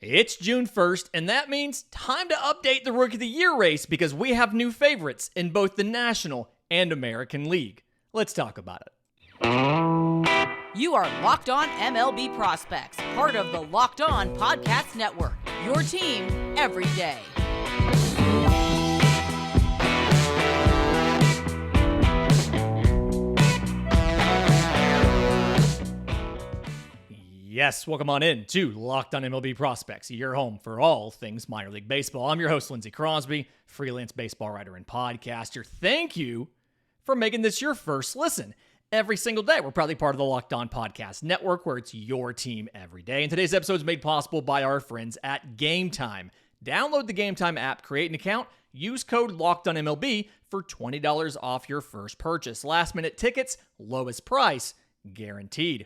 It's June 1st, and that means time to update the Rookie of the Year race because we have new favorites in both the National and American League. Let's talk about it. You are Locked On MLB Prospects, part of the Locked On Podcast Network, your team every day. Yes, welcome on in to Locked On MLB Prospects, your home for all things minor league baseball. I'm your host, Lindsay Crosby, freelance baseball writer and podcaster. Thank you for making this your first listen. Every single day, we're proudly part of the Locked On Podcast Network, where it's your team every day. And today's episode is made possible by our friends at Game Time. Download the Game Time app, create an account, use code LOCKEDONMLB for $20 off your first purchase. Last minute tickets, lowest price, guaranteed.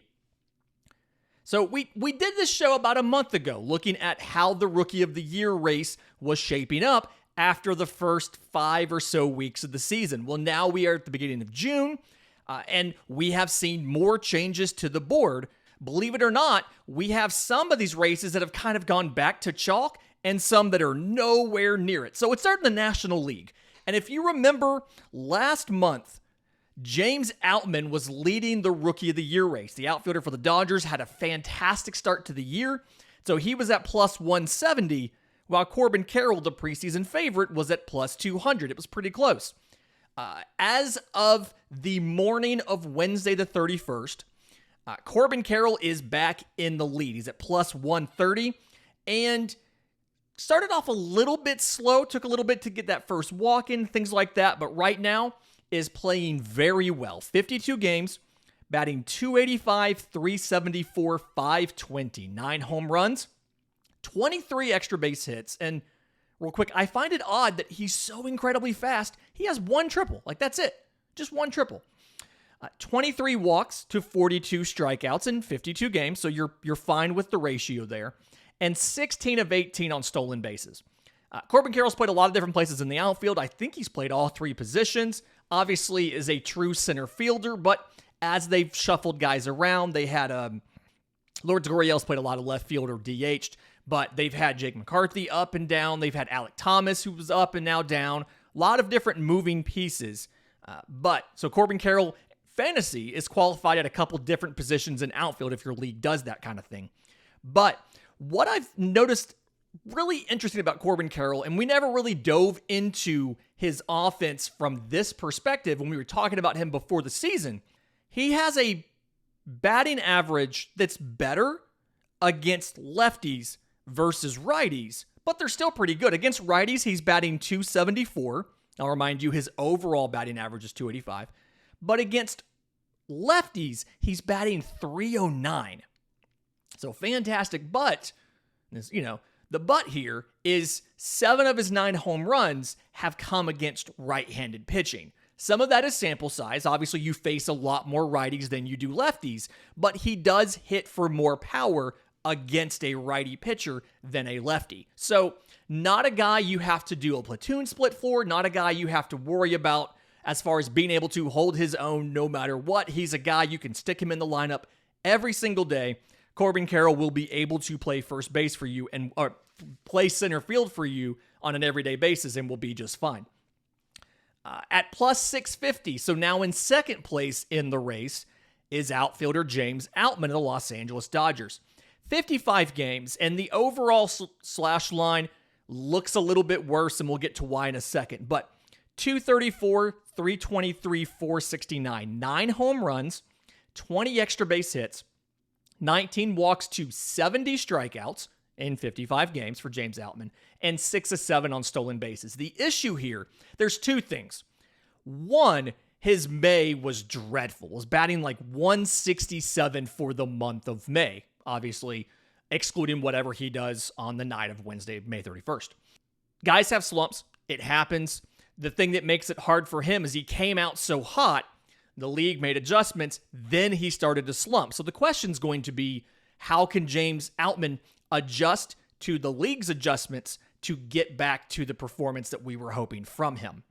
So we did this show about a month ago, looking at how the Rookie of the Year race was shaping up after the first 5 or so weeks of the season. Well, now we are at the beginning of June, and we have seen more changes to the board. Believe it or not, we have some of these races that have kind of gone back to chalk and some that are nowhere near it. So it started in the National League. And if you remember last month, James Outman was leading the Rookie of the Year race. The outfielder for the Dodgers had a fantastic start to the year, so he was at plus 170, while Corbin Carroll, the preseason favorite, was at plus 200. It was pretty close. As of the morning of Wednesday the 31st, Corbin Carroll is back in the lead. He's at plus 130, and started off a little bit slow, took a little bit to get that first walk in, things like that, but right now is playing very well. 52 games, batting .285, .374, .520, 9 home runs, 23 extra base hits. And real quick, I find it odd that he's so incredibly fast. He has 1 triple. Like, that's it. Just 1 triple. 23 walks to 42 strikeouts in 52 games, so you're fine with the ratio there. And 16 of 18 on stolen bases. Corbin Carroll's played a lot of different places in the outfield. I think he's played all 3 positions. Obviously is a true center fielder, but as they've shuffled guys around, they had Lourdes Gurriel's played a lot of left field or DH'd, but they've had Jake McCarthy up and down. They've had Alek Thomas, who was up and now down. A lot of different moving pieces. So Corbin Carroll, fantasy, is qualified at a couple different positions in outfield if your league does that kind of thing. But what I've noticed really interesting about Corbin Carroll, and we never really dove into his offense from this perspective when we were talking about him before the season, he has a batting average that's better against lefties versus righties, but they're still pretty good. Against righties, he's batting .274. I'll remind you, his overall batting average is .285. But against lefties, he's batting .309. So fantastic, but the but here is 7 of his 9 home runs have come against right-handed pitching. Some of that is sample size. Obviously, you face a lot more righties than you do lefties, but he does hit for more power against a righty pitcher than a lefty. So not a guy you have to do a platoon split for, not a guy you have to worry about as far as being able to hold his own no matter what. He's a guy you can stick him in the lineup every single day. Corbin Carroll will be able to play first base for you or play center field for you on an everyday basis and will be just fine. At plus 650, so now in second place in the race, is outfielder James Outman of the Los Angeles Dodgers. 55 games, and the overall slash line looks a little bit worse, and we'll get to why in a second. But 234, 323, 469, 9 home runs, 20 extra base hits, 19 walks to 70 strikeouts in 55 games for James Outman, and 6 of 7 on stolen bases. The issue here, there's 2 things. One, his May was dreadful. Was batting like 167 for the month of May, obviously excluding whatever he does on the night of Wednesday, May 31st. Guys have slumps. It happens. The thing that makes it hard for him is he came out so hot, the league made adjustments, then he started to slump. So the question's going to be, how can James Outman adjust to the league's adjustments to get back to the performance that we were hoping from him?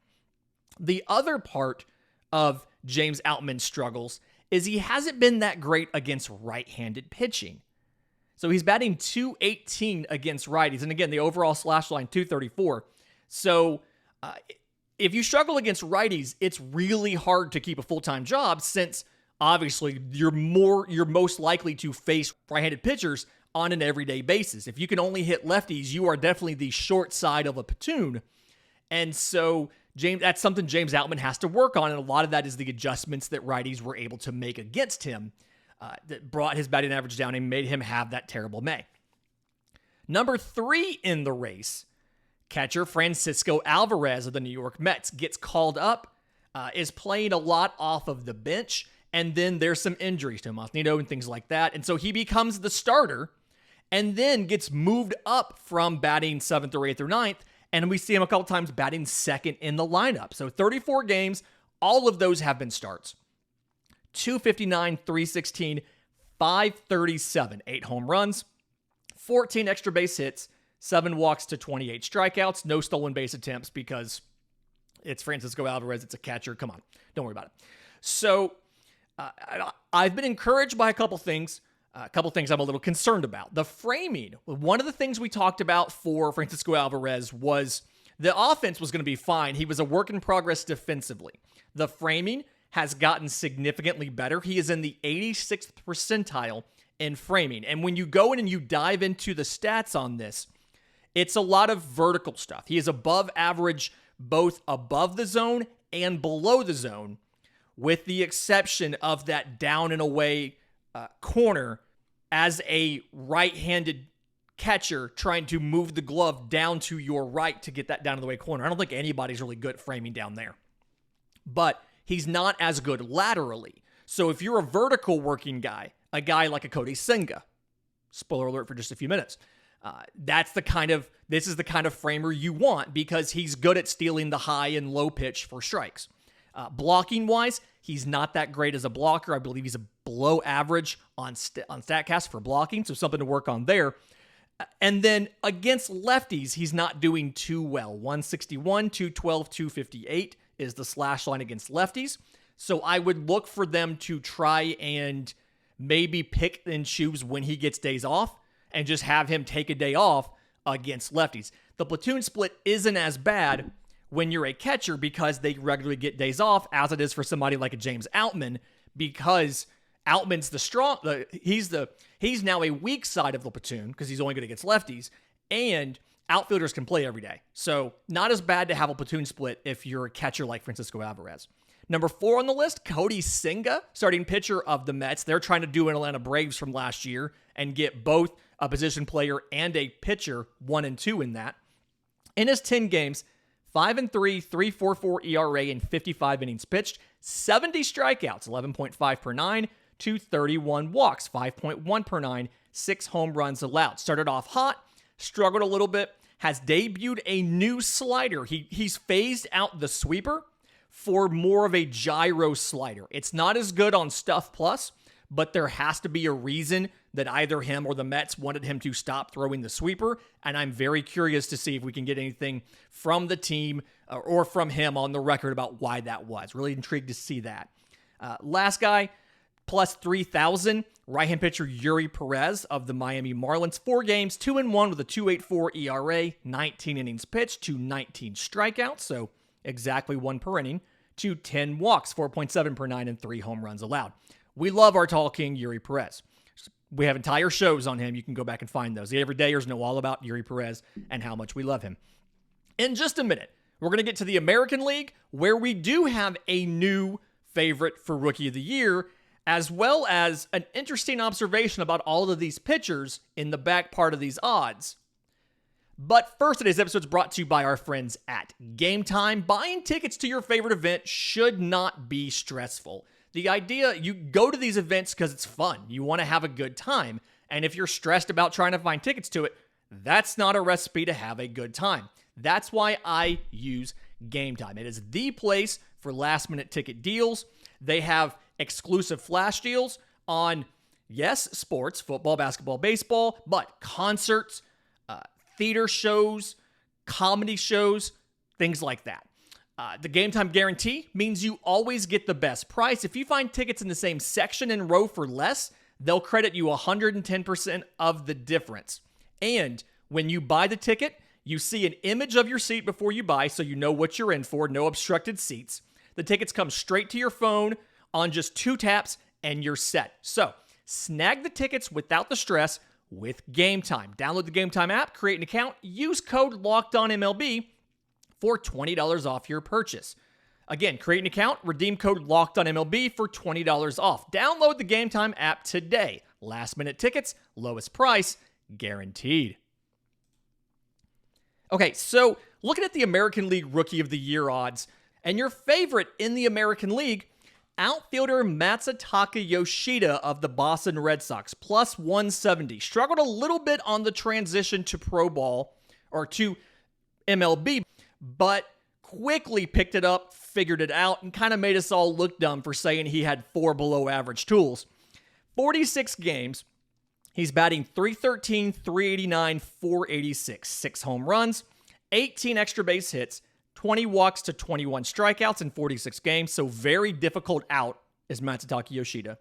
The other part of James Outman's struggles is he hasn't been that great against right-handed pitching. So he's batting .218 against righties. And again, the overall slash line, .234. So if you struggle against righties, it's really hard to keep a full-time job since obviously you're most likely to face right-handed pitchers on an everyday basis. If you can only hit lefties, you are definitely the short side of a platoon. And so that's something James Outman has to work on, and a lot of that is the adjustments that righties were able to make against him that brought his batting average down and made him have that terrible May. Number 3 in the race, catcher Francisco Alvarez of the New York Mets gets called up, is playing a lot off of the bench, and then there's some injuries to Masnito and things like that, and so he becomes the starter and then gets moved up from batting 7th or 8th or 9th, and we see him a couple times batting 2nd in the lineup. So 34 games, all of those have been starts. 259, 316, 537, 8 home runs, 14 extra base hits, 7 walks to 28 strikeouts, no stolen base attempts because it's Francisco Alvarez, it's a catcher. Come on, don't worry about it. So I've been encouraged by a couple things I'm a little concerned about. The framing, one of the things we talked about for Francisco Alvarez was the offense was going to be fine. He was a work in progress defensively. The framing has gotten significantly better. He is in the 86th percentile in framing. And when you go in and you dive into the stats on this, it's a lot of vertical stuff. He is above average, both above the zone and below the zone, with the exception of that down and away corner as a right-handed catcher trying to move the glove down to your right to get that down to the way corner. I don't think anybody's really good at framing down there. But he's not as good laterally. So if you're a vertical working guy, a guy like a Kodai Senga, spoiler alert for just a few minutes, this is the kind of framer you want because he's good at stealing the high and low pitch for strikes. Blocking-wise, he's not that great as a blocker. I believe he's a below average on StatCast for blocking, so something to work on there. And then against lefties, he's not doing too well. 161, 212, 258 is the slash line against lefties. So I would look for them to try and maybe pick and choose when he gets days off and just have him take a day off against lefties. The platoon split isn't as bad when you're a catcher because they regularly get days off, as it is for somebody like a James Outman, because Outman's he's now a weak side of the platoon because he's only good against lefties, and outfielders can play every day. So not as bad to have a platoon split if you're a catcher like Francisco Alvarez. Number 4 on the list, Kodai Senga, starting pitcher of the Mets. They're trying to do an Atlanta Braves from last year and get both a position player and a pitcher, 1 and 2 in that. In his 10 games, 5-3, 3.44 ERA in 55 innings pitched, 70 strikeouts, 11.5 per 9, 231 walks, 5.1 per 9, 6 home runs allowed. Started off hot, struggled a little bit, has debuted a new slider. He's phased out the sweeper for more of a gyro slider. It's not as good on Stuff Plus, but there has to be a reason that either him or the Mets wanted him to stop throwing the sweeper, and I'm very curious to see if we can get anything from the team or from him on the record about why that was. Really intrigued to see that. Last guy, plus 3,000, right-hand pitcher Esteury Ruiz of the Miami Marlins. 4 games, 2-1 with a 2.84 ERA, 19 innings pitched to 19 strikeouts, so exactly 1 per inning, to 10 walks, 4.7 per 9, and 3 home runs allowed. We love our tall king, Esteury Ruiz. We have entire shows on him. You can go back and find those. The Everydayers know all about Esteury Ruiz and how much we love him. In just a minute, we're going to get to the American League, where we do have a new favorite for Rookie of the Year, as well as an interesting observation about all of these pitchers in the back part of these odds. But first, today's episode is brought to you by our friends at Game Time. Buying tickets to your favorite event should not be stressful. The idea, you go to these events because it's fun. You want to have a good time. And if you're stressed about trying to find tickets to it, that's not a recipe to have a good time. That's why I use Game Time. It is the place for last-minute ticket deals. They have exclusive flash deals on, yes, sports, football, basketball, baseball, but concerts, theater shows, comedy shows, things like that. The Game Time guarantee means you always get the best price. If you find tickets in the same section and row for less, they'll credit you 110% of the difference. And when you buy the ticket, you see an image of your seat before you buy, so you know what you're in for, no obstructed seats. The tickets come straight to your phone on just 2 taps, and you're set. So, snag the tickets without the stress with Game Time. Download the Game Time app, create an account, use code LOCKEDONMLB for $20 off your purchase. Again, create an account, redeem code LOCKEDONMLB for $20 off. Download the Game Time app today. Last minute tickets, lowest price, guaranteed. Okay, so looking at the American League Rookie of the Year odds, and your favorite in the American League, outfielder Matasaka Yoshida of the Boston Red Sox, plus 170. Struggled a little bit on the transition to pro ball, or to MLB, but quickly picked it up, figured it out, and kind of made us all look dumb for saying he had 4 below average tools. 46 games, he's batting .313, .389, .486, 6 home runs, 18 extra base hits, 20 walks to 21 strikeouts in 46 games, so very difficult out is Matasaka Yoshida.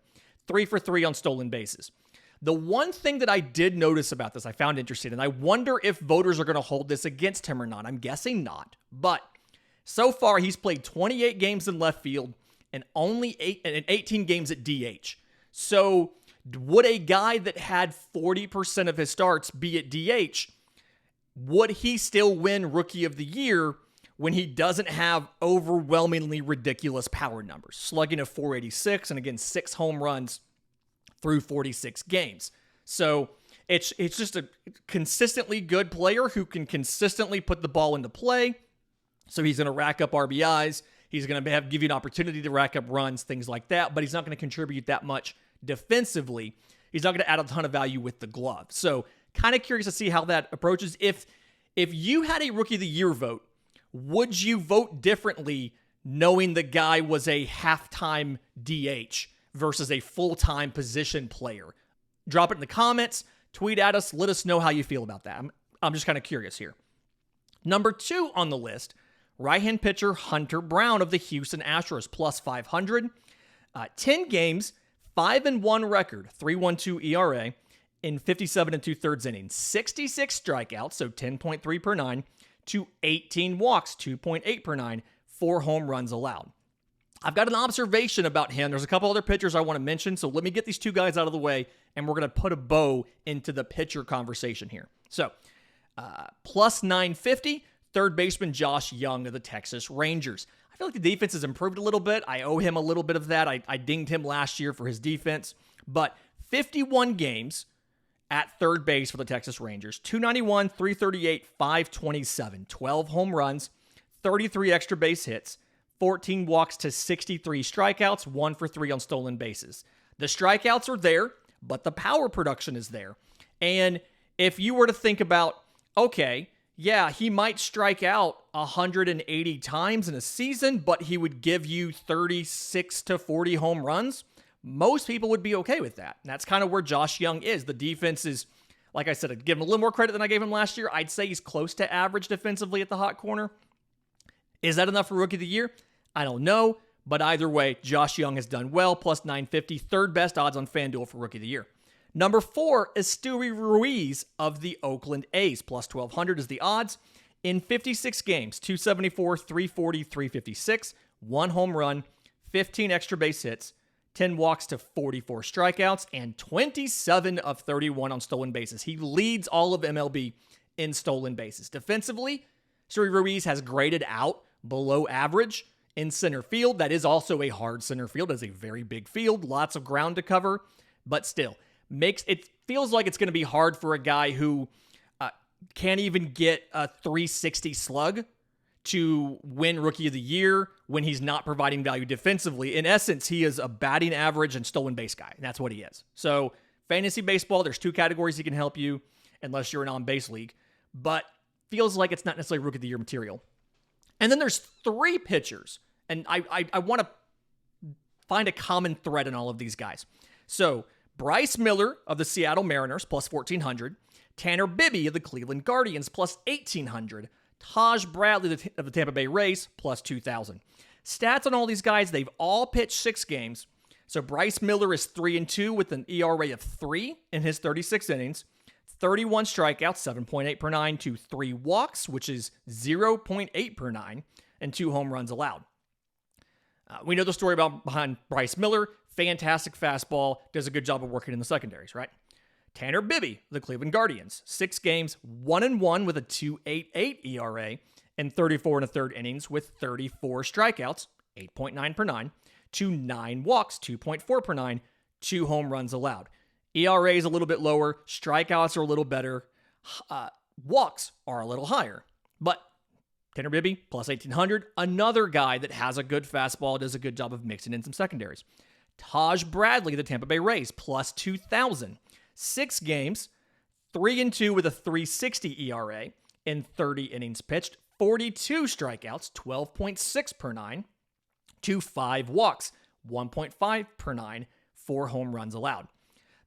3 for 3 on stolen bases. The one thing that I did notice about this I found interesting, and I wonder if voters are going to hold this against him or not. I'm guessing not. But so far, he's played 28 games in left field and only 18 games at DH. So would a guy that had 40% of his starts be at DH, would he still win Rookie of the Year when he doesn't have overwhelmingly ridiculous power numbers? Slugging of .486 and again 6 home runs through 46 games. So it's just a consistently good player who can consistently put the ball into play. So he's going to rack up RBIs. He's going to give you an opportunity to rack up runs, things like that, but he's not going to contribute that much defensively. He's not going to add a ton of value with the glove. So kind of curious to see how that approaches. If you had a Rookie of the Year vote, would you vote differently knowing the guy was a halftime DH versus a full-time position player? Drop it in the comments, tweet at us, let us know how you feel about that. I'm just kind of curious here. Number 2 on the list, right-hand pitcher Hunter Brown of the Houston Astros, plus 500. 10 games, 5-1 record, 3.12 ERA in 57 2/3 innings. 66 strikeouts, so 10.3 per 9, to 18 walks, 2.8 per 9, 4 home runs allowed. I've got an observation about him. There's a couple other pitchers I want to mention, so let me get these 2 guys out of the way, and we're going to put a bow into the pitcher conversation here. So, plus 950, third baseman Josh Jung of the Texas Rangers. I feel like the defense has improved a little bit. I owe him a little bit of that. I dinged him last year for his defense, but 51 games at third base for the Texas Rangers, 291, 338, 527, 12 home runs, 33 extra base hits, 14 walks to 63 strikeouts, 1 for 3 on stolen bases. The strikeouts are there, but the power production is there. And if you were to think about, okay, yeah, he might strike out 180 times in a season, but he would give you 36 to 40 home runs, most people would be okay with that. And that's kind of where Josh Jung is. The defense is, like I said, I'd give him a little more credit than I gave him last year. I'd say he's close to average defensively at the hot corner. Is that enough for Rookie of the Year? I don't know, but either way, Josh Jung has done well, plus 950, third best odds on FanDuel for Rookie of the Year. Number 4, Esteury Ruiz of the Oakland A's, plus 1,200 is the odds. In 56 games, 274, 340, 356, 1 home run, 15 extra base hits, 10 walks to 44 strikeouts, and 27 of 31 on stolen bases. He leads all of MLB in stolen bases. Defensively, Esteury Ruiz has graded out below average in center field. That is also a hard center field. It's a very big field, lots of ground to cover, but still, it feels like it's going to be hard for a guy who can't even get a 360 slug to win Rookie of the Year when he's not providing value defensively. In essence, he is a batting average and stolen base guy, and that's what he is. So, fantasy baseball, there's 2 categories he can help you, unless you're an on-base league, but feels like it's not necessarily Rookie of the Year material. And then there's 3 pitchers, and I want to find a common thread in all of these guys. So, Bryce Miller of the Seattle Mariners, plus 1,400. Tanner Bibby of the Cleveland Guardians, plus 1,800. Taj Bradley of the Tampa Bay Rays, plus 2,000. Stats on all these guys, they've all pitched 6 games. So Bryce Miller is 3-2 with an ERA of 3 in his 36 innings, 31 strikeouts, 7.8 per 9, to 3 walks, which is 0.8 per 9, and 2 home runs allowed. We know the story behind Bryce Miller. Fantastic fastball, does a good job of working in the secondaries, right? Tanner Bibby, the Cleveland Guardians, 6 games, 1-1 with a 2.88 ERA, and 34 1/3 innings with 34 strikeouts, 8.9 per 9, to 9 walks, 2.4 per 9, 2 home runs allowed. ERA is a little bit lower, strikeouts are a little better, walks are a little higher. But Tanner Bibby, plus 1,800, another guy that has a good fastball, does a good job of mixing in some secondaries. Taj Bradley, the Tampa Bay Rays, plus 2,000. 6 games, 3-2 with a 3.60 ERA in 30 innings pitched, 42 strikeouts, 12.6 per 9, to 5 walks, 1.5 per 9, 4 home runs allowed.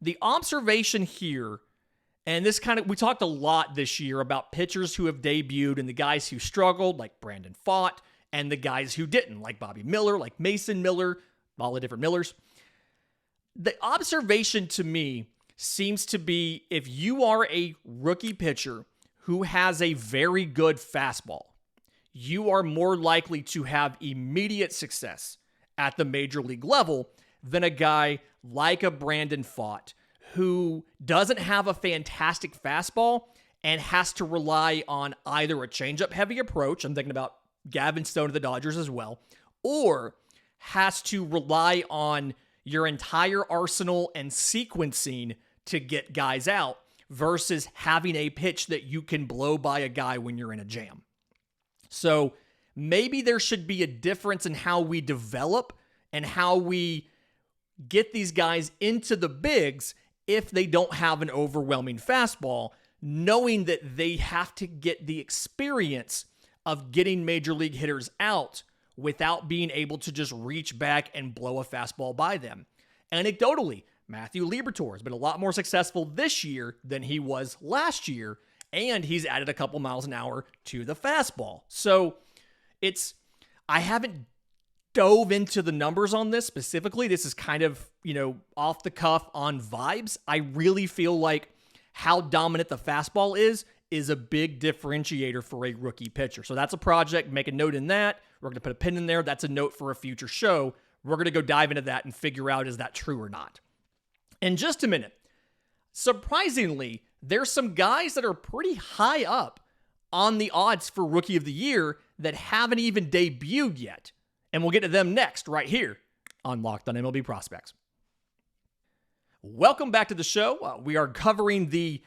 The observation here, and this we talked a lot this year about pitchers who have debuted and the guys who struggled, like Brandon Pfaadt, and the guys who didn't, like Bobby Miller, like Mason Miller, all the different Millers. The observation to me seems to be if you are a rookie pitcher who has a very good fastball, you are more likely to have immediate success at the major league level than a guy like a Brandon Pfaadt who doesn't have a fantastic fastball and has to rely on either a changeup heavy approach, I'm thinking about Gavin Stone of the Dodgers as well, or has to rely on your entire arsenal and sequencing to get guys out versus having a pitch that you can blow by a guy when you're in a jam. So maybe there should be a difference in how we develop and how we get these guys into the bigs if they don't have an overwhelming fastball, knowing that they have to get the experience of getting major league hitters out without being able to just reach back and blow a fastball by them. Anecdotally, Matthew Liberatore has been a lot more successful this year than he was last year, and he's added a couple miles an hour to the fastball. So I haven't dove into the numbers on this specifically. This is kind of, off the cuff on vibes. I really feel like how dominant the fastball is a big differentiator for a rookie pitcher. So that's a project. Make a note in that. We're going to put a pin in there. That's a note for a future show. We're going to go dive into that and figure out, is that true or not? In just a minute, surprisingly, there's some guys that are pretty high up on the odds for Rookie of the Year that haven't even debuted yet. And we'll get to them next, right here on Locked on MLB Prospects. Welcome back to the show. We are covering the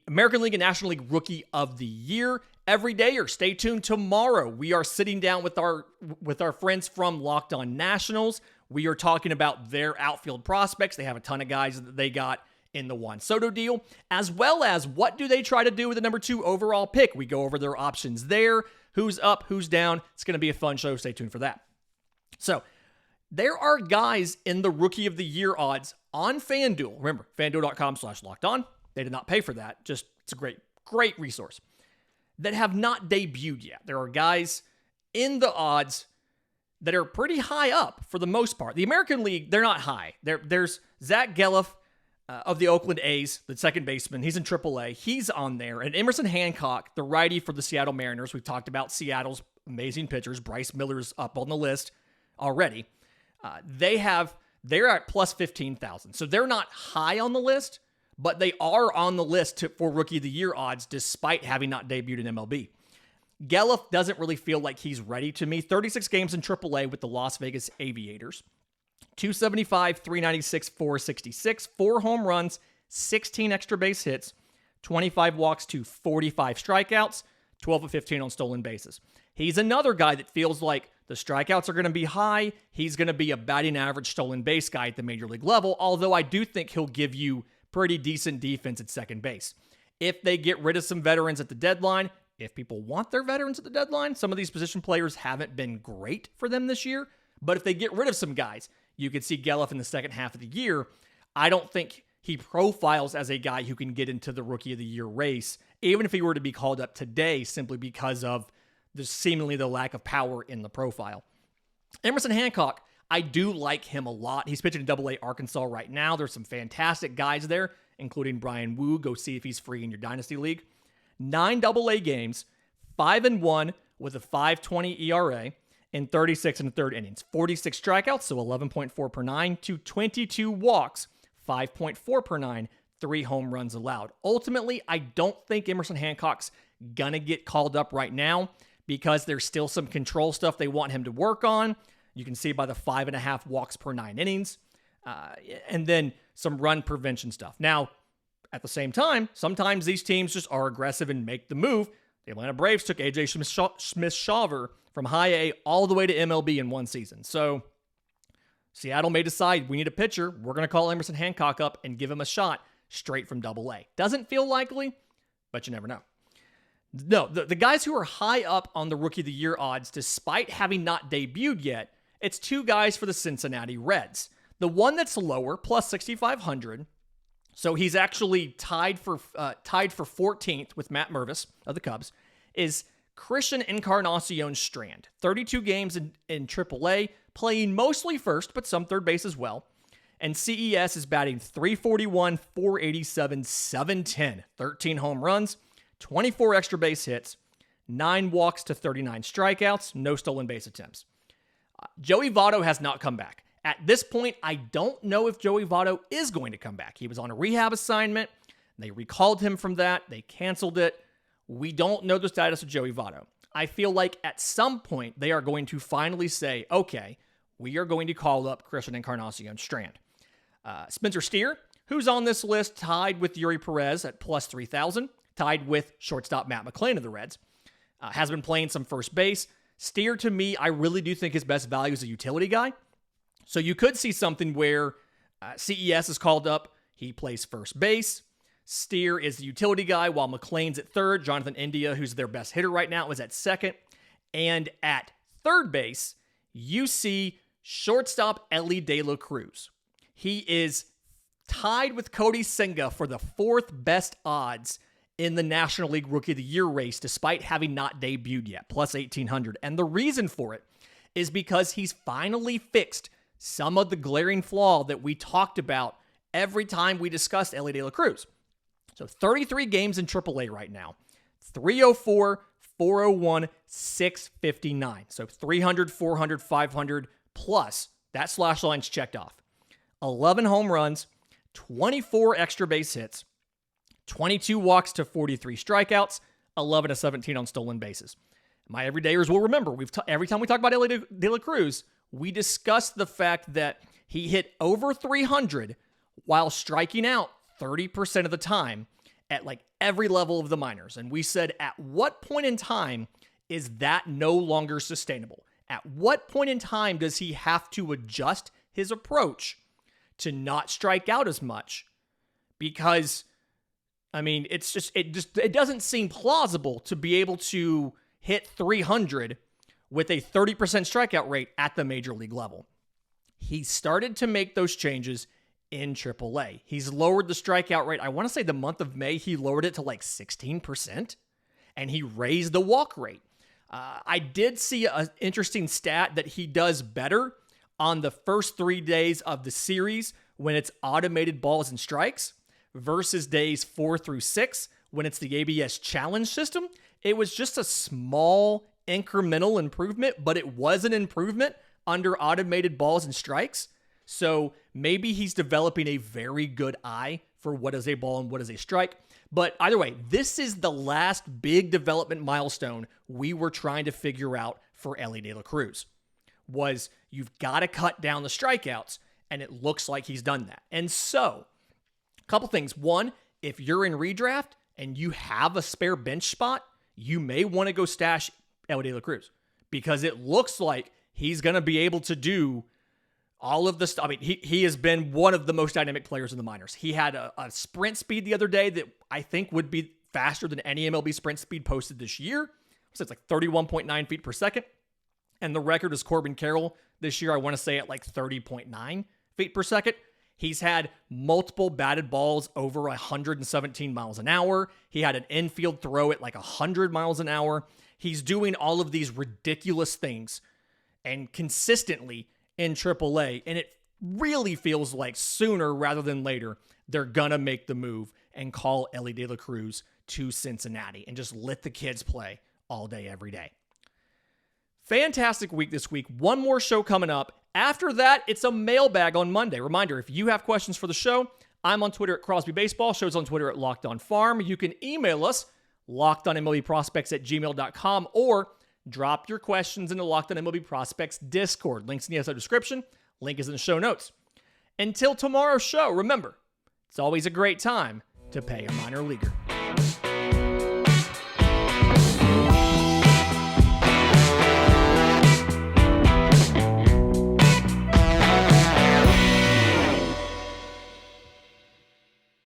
American League and National League Rookie of the Year every day, or stay tuned tomorrow. We are sitting down with our friends from Locked On Nationals. We are talking about their outfield prospects. They have a ton of guys that they got in the Juan Soto deal, as well as what do they try to do with the number 2 overall pick. We go over their options there, who's up, who's down. It's going to be a fun show. Stay tuned for that. So there are guys in the Rookie of the Year odds on FanDuel. Remember, FanDuel.com/lockedon. They did not pay for that. Just, it's a great resource, that have not debuted yet. There are guys in the odds that are pretty high up for the most part. The American League, they're not high. There's Zach Gelof of the Oakland A's, the second baseman. He's in AAA. He's on there. And Emerson Hancock, the righty for the Seattle Mariners. We've talked about Seattle's amazing pitchers. Bryce Miller's up on the list already. They're at plus 15,000. So they're not high on the list, but they are on the list for Rookie of the Year odds despite having not debuted in MLB. Gelof doesn't really feel like he's ready to me. 36 games in AAA with the Las Vegas Aviators. 275, 396, 466, 4 home runs, 16 extra base hits, 25 walks to 45 strikeouts, 12 of 15 on stolen bases. He's another guy that feels like the strikeouts are going to be high. He's going to be a batting average stolen base guy at the major league level, although I do think he'll give you pretty decent defense at second base. If they get rid of some veterans at the deadline, if people want their veterans at the deadline, some of these position players haven't been great for them this year, but if they get rid of some guys, you could see Gelof in the second half of the year. I don't think he profiles as a guy who can get into the Rookie of the Year race, even if he were to be called up today, simply because of seemingly the lack of power in the profile. Emerson Hancock, I do like him a lot. He's pitching in Double-A Arkansas right now. There's some fantastic guys there, including Brian Wu. Go see if he's free in your Dynasty League. 9 Double-A games, 5-1 with a 5.20 ERA in 36 and a third innings. 46 strikeouts, so 11.4 per 9, to 22 walks, 5.4 per 9, 3 home runs allowed. Ultimately, I don't think Emerson Hancock's gonna get called up right now because there's still some control stuff they want him to work on. You can see by the 5.5 walks per 9 innings, and then some run prevention stuff. Now, at the same time, sometimes these teams just are aggressive and make the move. The Atlanta Braves took A.J. Smith-Shawver from high A all the way to MLB in one season. So Seattle may decide we need a pitcher. We're going to call Emerson Hancock up and give him a shot straight from Double-A. Doesn't feel likely, but you never know. No, the guys who are high up on the Rookie of the Year odds, despite having not debuted yet, it's 2 guys for the Cincinnati Reds. The one that's lower, plus 6,500, so he's actually tied for 14th with Matt Mervis of the Cubs, is Christian Encarnacion-Strand. 32 games in AAA, playing mostly first, but some third base as well. And CES is batting .341, .487, .710. 13 home runs, 24 extra base hits, 9 walks to 39 strikeouts, no stolen base attempts. Joey Votto has not come back. At this point, I don't know if Joey Votto is going to come back. He was on a rehab assignment. They recalled him from that. They canceled it. We don't know the status of Joey Votto. I feel like at some point they are going to finally say, okay, we are going to call up Christian Encarnacion-Strand. Spencer Steer, who's on this list, tied with Yuri Perez at plus 3,000, tied with shortstop Matt McClain of the Reds, has been playing some first base. Steer, to me, I really do think his best value is a utility guy. So you could see something where CES is called up. He plays first base. Steer is the utility guy while McClain's at third. Jonathan India, who's their best hitter right now, is at second. And at third base, you see shortstop Elly De La Cruz. He is tied with Kodai Senga for the 4th best odds in the National League Rookie of the Year race, despite having not debuted yet, plus 1,800. And the reason for it is because he's finally fixed some of the glaring flaw that we talked about every time we discussed Elly De La Cruz. So 33 games in AAA right now, 304, 401, 659. So 300, 400, 500 plus. That slash line's checked off. 11 home runs, 24 extra base hits, 22 walks to 43 strikeouts, 11 to 17 on stolen bases. My everydayers will remember, every time we talk about Elly De La Cruz, we discussed the fact that he hit over 300 while striking out 30% of the time at like every level of the minors. And we said, at what point in time is that no longer sustainable? At what point in time does he have to adjust his approach to not strike out as much? Because, I mean, it doesn't seem plausible to be able to hit 300 with a 30% strikeout rate at the major league level. He started to make those changes in AAA. He's lowered the strikeout rate. I want to say the month of May, he lowered it to like 16%, and he raised the walk rate. I did see an interesting stat that he does better on the first 3 days of the series when it's automated balls and strikes versus days 4 through 6 when it's the ABS challenge system. It was just a small incremental improvement, but it was an improvement under automated balls and strikes. So maybe he's developing a very good eye for what is a ball and what is a strike. But either way, this is the last big development milestone we were trying to figure out for Elly De La Cruz. Was you've got to cut down the strikeouts, and it looks like he's done that. And so, a couple things. One, if you're in redraft and you have a spare bench spot, you may want to go stash Elly De La Cruz because it looks like he's going to be able to do all of the stuff. I mean, he has been one of the most dynamic players in the minors. He had a sprint speed the other day that I think would be faster than any MLB sprint speed posted this year. So it's like 31.9 feet per second. And the record is Corbin Carroll this year, I want to say at like 30.9 feet per second. He's had multiple batted balls over 117 miles an hour. He had an infield throw at like 100 miles an hour. He's doing all of these ridiculous things and consistently in AAA, and it really feels like sooner rather than later, they're going to make the move and call Elly De La Cruz to Cincinnati and just let the kids play all day, every day. Fantastic week this week. One more show coming up. After that, it's a mailbag on Monday. Reminder, if you have questions for the show, I'm on Twitter at Crosby Baseball. Show's on Twitter at Locked On Farm. You can email us, lockedonmlbprospects@gmail.com, or drop your questions in the Locked On MLB Prospects Discord. Links in the episode description. Link is in the show notes. Until tomorrow's show, remember, it's always a great time to pay a minor leaguer.